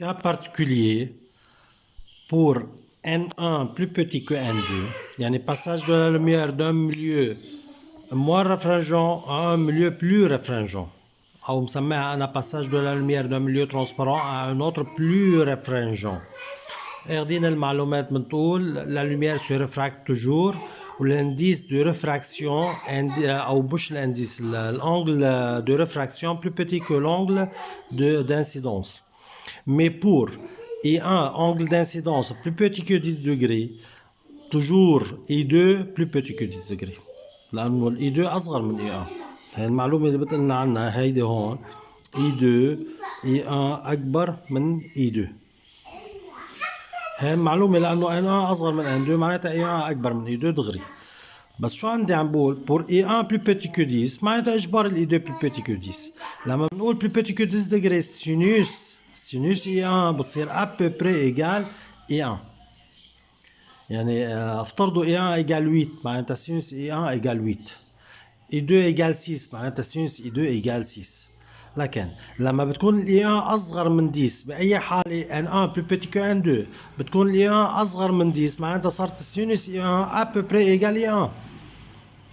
cas particulier pour N1 plus petit que N2, يعني passage de la lumière d'un milieu moins réfringent à un milieu plus réfringent. أو مسميها أنا passage de la lumière d'un milieu transparent à un autre plus réfringent. اخدين المعلومات بنقول la lumière se réfracte toujours l'indice de réfraction أو مش l'indice l'angle de réfraction plus petit que l'angle d'incidence. Mais pour I1 angle d'incidence plus petit que 10 degrés toujours I2 plus petit que 10 degrés لأنه ال I2 أصغر من I1. هاي المعلومة اللي بتقلنا عنها هيدي هون I2 I1 أكبر من I2. هاي المعلومة لأنه N1 أصغر من N2 معناتها I1 أكبر من I2 دغري. بس شو عندي عم بقول pour I1 plus petit que 10 معناتها إجبار ال I2 plus petit que 10. لما بنقول plus petit que 10 degrés sinus I1 بتصير à peu près égal I1. يعني افترضوا I1 égal 8 معناتها sinus I1 égal 8. I2 égal 6 معناتها sinus I2 égal 6. لكن لما بتكون ال I1 أصغر من 10 بأي حالة N1 plus petit que N2 بتكون ال I1 أصغر من 10 معناتها صارت السينوس I1 à peu près égal I1.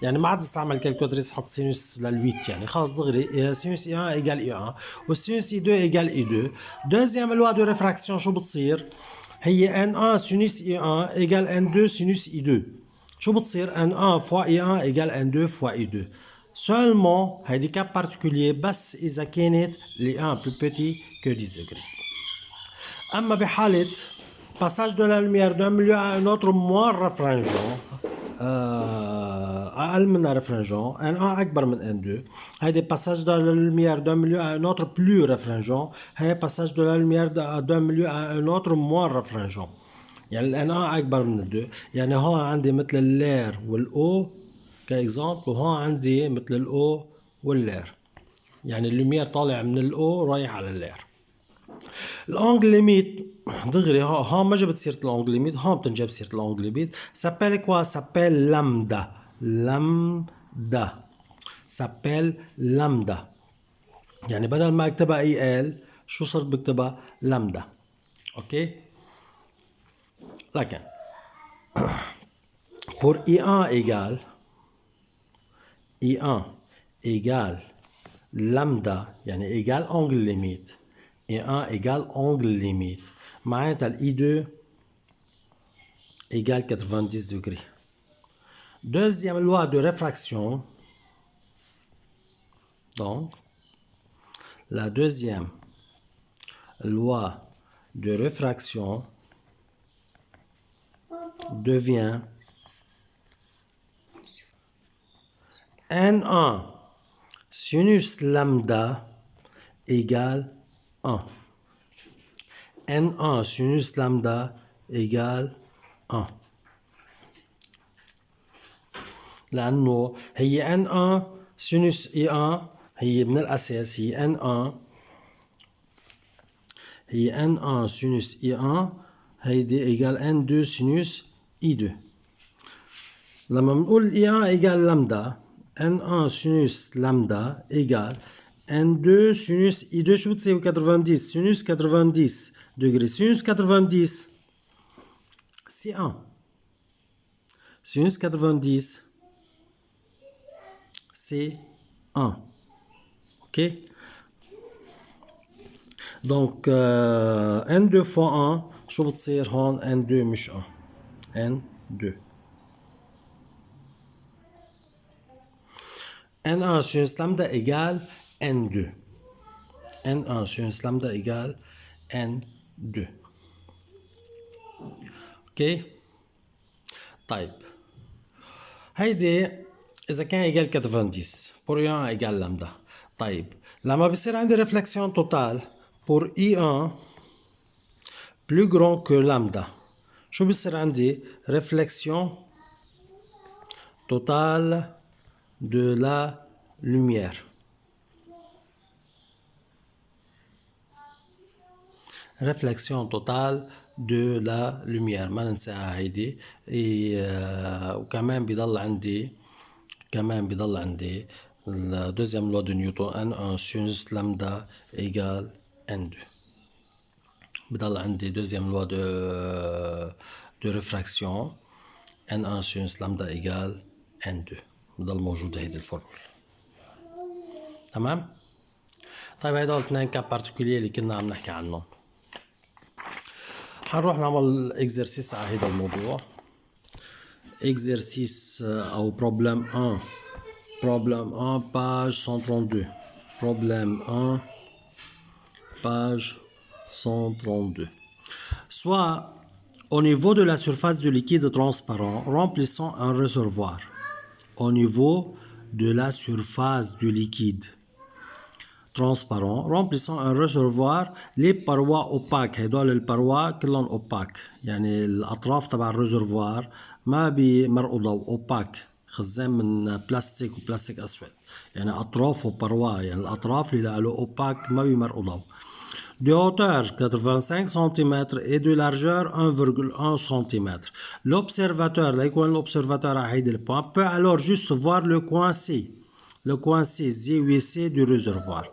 يعني ما عاد استعمل كالكولاتريس حط سينوس لل8 يعني خلاص دغري سينوس I1 égal I1 والسينوس I2 égal I2. دوزيام لوا دو ريفراكسيون شو بتصير؟ هي N1 sinus I1 égal N2 sinus I2. شو بتصير N1 fois I1 égal N2 fois I2. Seulement هيدي cas particulier بس إذا كانت ل 1 plus petit que 10 degrés. أما بحالة passage de la lumière d'un milieu à un autre moins réfringent أقل من réfringent N1 أكبر من N2. هيدي passage de la lumière d'un milieu à un autre plus réfringent. هي passage de la lumière d'un milieu à un autre moins réfringent. يعني ال N1 أكبر من ال2. يعني هون عندي مثل اللير والأو كإكزامبل وهون عندي مثل الأو واللير. يعني اللومير طالع من الأو رايح على اللير. الانجل ليميت دغري ها ما جبت سيره الانجل ليميت ها بتنجاب سيره الانجل ليميت سابيل كوا سابيل لامدا سابيل لامدا. يعني بدل ما اكتبها اي ال شو صرت بكتبها لامدا. اوكي لكن pour I1 égale lambda يعني égale angle limite I1 égale angle limite معناتها ال I2 égale 90 degrés. Deuxième loi de réfraction. Donc la deuxième loi de réfraction devient N1 sinus lambda égale 1. N1 sinus lambda égale 1. لأنه هي N1 sinus I1 هي من الأساس هي N1 sinus I1 هيدي égale N2 sinus I2. لما بنقول I1 égale lambda N1 sinus lambda égale N2 sinus I2 شو بتساوي 90 sinus 90 degrés sinus 90 c'est 1 sinus 90 c'est 1. ok donc N2 fois 1 شو بتصير هون N2 مش 1 N2 N1 sinus lambda égale N2. N1 sinus lambda égale N2. اوكي طيب هيدي إذا كان إيجال 90 pour I1 إيجال لامدا. طيب لما بصير عندي ريفلكسيون توتال pour I1 plus grand que lambda شو بصير عندي réflexion totale de la lumière. Réflexion totale de la lumière ما ننساها هيدي. وكمان بيضل عندي la deuxième loi de Newton N1 sinus lambda égale N2. بضل عندي دوزيام لوا دو ريفراكسيون N1 سينوس لامدا إيجال N2 بضل موجودة هيدي الفورمولا. تمام؟ طيب هيدول اثنين كاب بارتيكولير اللي كنا عم نحكي عنهم. حنروح نعمل اكزرسيس على هيدا الموضوع. اكزرسيس أو بروبلème 1. Problème 1, page 132. Problème 1, page 132. Soit au niveau de la surface du liquide transparent, remplissons un réservoir. Au niveau de la surface du liquide transparent, remplissons un réservoir. Les parois opaques, هدول البروا كلهم opaques، يعني الأطراف تبع الريزرفوار ما بيمرقوا ضوء، opaque، خزان من بلاستيك وبلاستيك أسود، يعني أطرافه بروا، يعني الأطراف اللي قالوا opaque ما بيمرقوا ضوء. De hauteur 85 cm et de largeur 1,1 cm. L'observateur, là يكون l'observateur à هيدا البوان peut alors juste voir le coin C زاوية C du réservoir.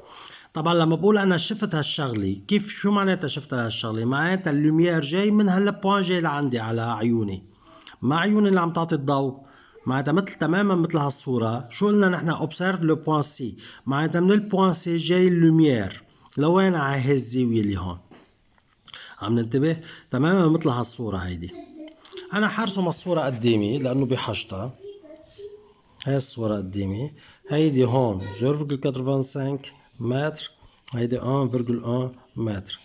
طبعا لما بقول انا شفت هالشغله، كيف شو معناتها شفت هالشغله؟ معناتها اللوميير جاي من هالبوان جاي لعندي على عيوني، ما عيوني اللي عم تعطي الضوء، معناتها مثل تماما مثل هالصوره. شو قلنا نحن؟ اوبسيرف لو بوان سي، معناتها من البوان سي جاي اللوميير لوين؟ على هالزاويه اللي هون. عم ننتبه؟ تماما مثل هالصوره هيدي. انا حرسم الصوره قدامي لانه بحاجتها. هاي الصوره قدامي، هيدي هون 0.85 متر، هيدي 1,1 متر،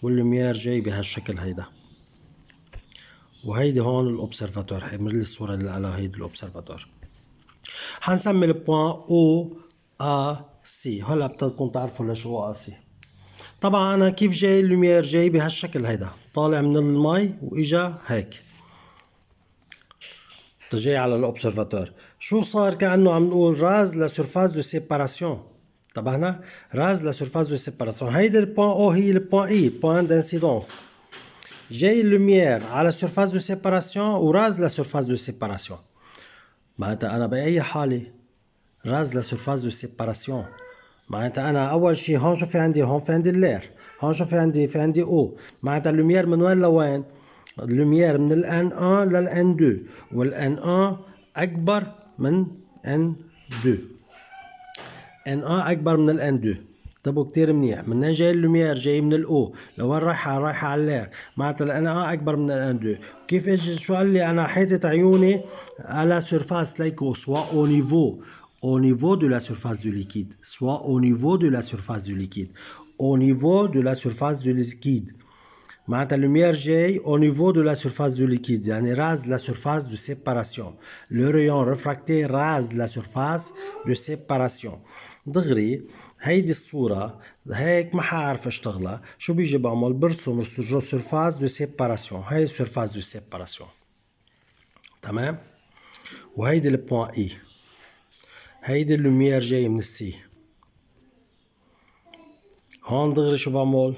واللوميير جاي بهالشكل هيدا. وهيدي هون الاوبسرفاتور، هي مثل الصورة اللي على هيدي الاوبسرفاتور. حنسمي البوان او ا سي. هلا بتكون تعرفوا ليش او ا سي. طبعا انا كيف جاي اللوميير؟ جاي بهالشكل هيدا، طالع من المي واجا هيك جاي على الاوبسرفاتور. شو صار؟ كأنه عم نقول راز لا سيرفاس دو سيباراسيون. تبعنا راز لا سيرفاس دو سيباراسيون. هيدي البوان او هي البوان اي، بوان دانسيدونس. جاي اللوميير على سيرفاس دو سيباراسيون وراز لا سيرفاس دو سيباراسيون. معناتها انا باي حاله راز لا سيرفاس دو سيباراسيون، معناتها انا اول شيء هون شو في عندي؟ هون في عندي اللير، هون شو في عندي او. معناتها اللوميير من وين لوين؟ اللوميير من الان 1 للان 2، والان 1 اكبر من ان 2. ان 1 اكبر من الان 2. انتبهوا كتير منيح. منين جاي اللوميير؟ جاي من الاو. لوين رايحه؟ رايحه على اللير، معناتها الان 1 اكبر من الان 2. كيف اجي؟ شو قال لي؟ انا حاطط عيوني على سيرفاس ليكو سوا او نيفو، au niveau de la surface du liquide, soit au niveau de la surface du liquide, au niveau de la surface du liquide. معناتها اللوميير جاي au niveau de la surface du liquide، يعني راز la surface de séparation. Le rayon refracté rase la surface de séparation. دغري هيدي الصورة هيك ما حعرف اشتغلها. شو بيجي بعمل؟ برسم surface de séparation. هاي surface de séparation. تمام؟ وهيدي البوان اي. هيدي اللوميير جاي من السي. هون دغري شو بعمل؟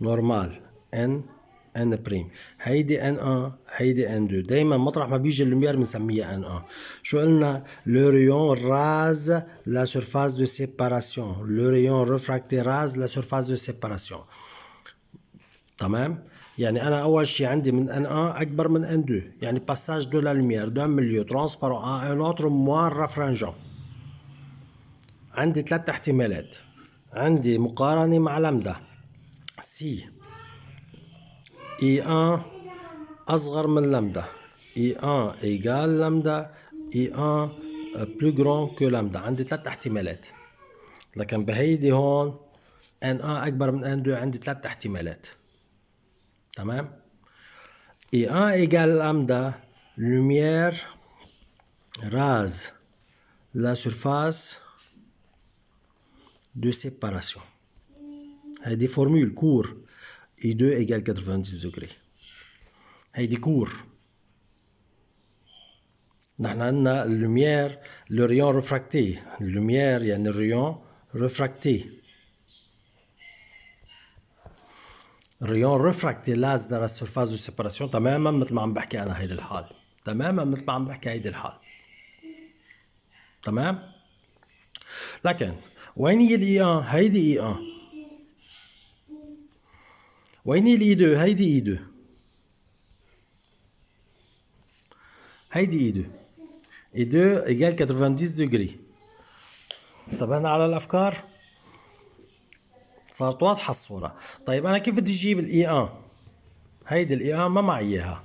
نورمال ان بريم. هيدي ان 1، هيدي ان 2. دايما مطرح ما بيجي اللوميير بنسميها ان 1. شو قلنا؟ لو ريون راز لا سيرفاس دو سيباراسيون، لو ريون ريفراكتي راز لا سيرفاس دو سيباراسيون. تمام؟ يعني انا اول شيء عندي من ان 1 اكبر من ان 2، يعني باساج دو لا لوميير دون ميليو ترانسبارون ا ان اوتر موان رافرانجون. عندي ثلاث احتمالات. عندي مقارنة مع لامدا سي اي 1 اصغر من لامدا، اي 1 ايجال لامدا، اي 1 بلو جران كو لامدا. عندي ثلاث احتمالات، لكن بهيدي هون ان 1 اكبر من ان 2 عندي ثلاث احتمالات. تمام؟ اي 1 ايجال لامدا، لوميير راز لا سيرفاس de séparation. هيدي فورمول كور اي 2 ايجال 90 دوغري. هيدي كور. نحن عندنا اللوميير لو ريون ريفراكتي، اللوميير يعني الريون ريفراكتي. الريون ريفراكتي لاز dans la surface de séparation. تماما مثل ما عم بحكي انا هيدي الحال، تماما مثل ما عم بحكي هيدي الحال. تمام؟ لكن وين هي الاي 1؟ هيدي اي 1. ويني الاي 2؟ هيدي اي 2، هيدي اي 2. اي 2 ايجال 90 دغري. انتبهنا على الافكار؟ صارت واضحة الصورة. طيب انا كيف بدي اجيب الاي 1؟ هيدي الاي 1 ما معي اياها.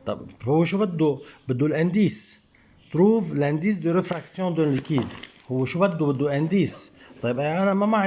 طب هو شو بده الانديس. تروف لانديس دو ريفراكسيون دو ليكيد. هو شو بده انديس. طيب انا ما معي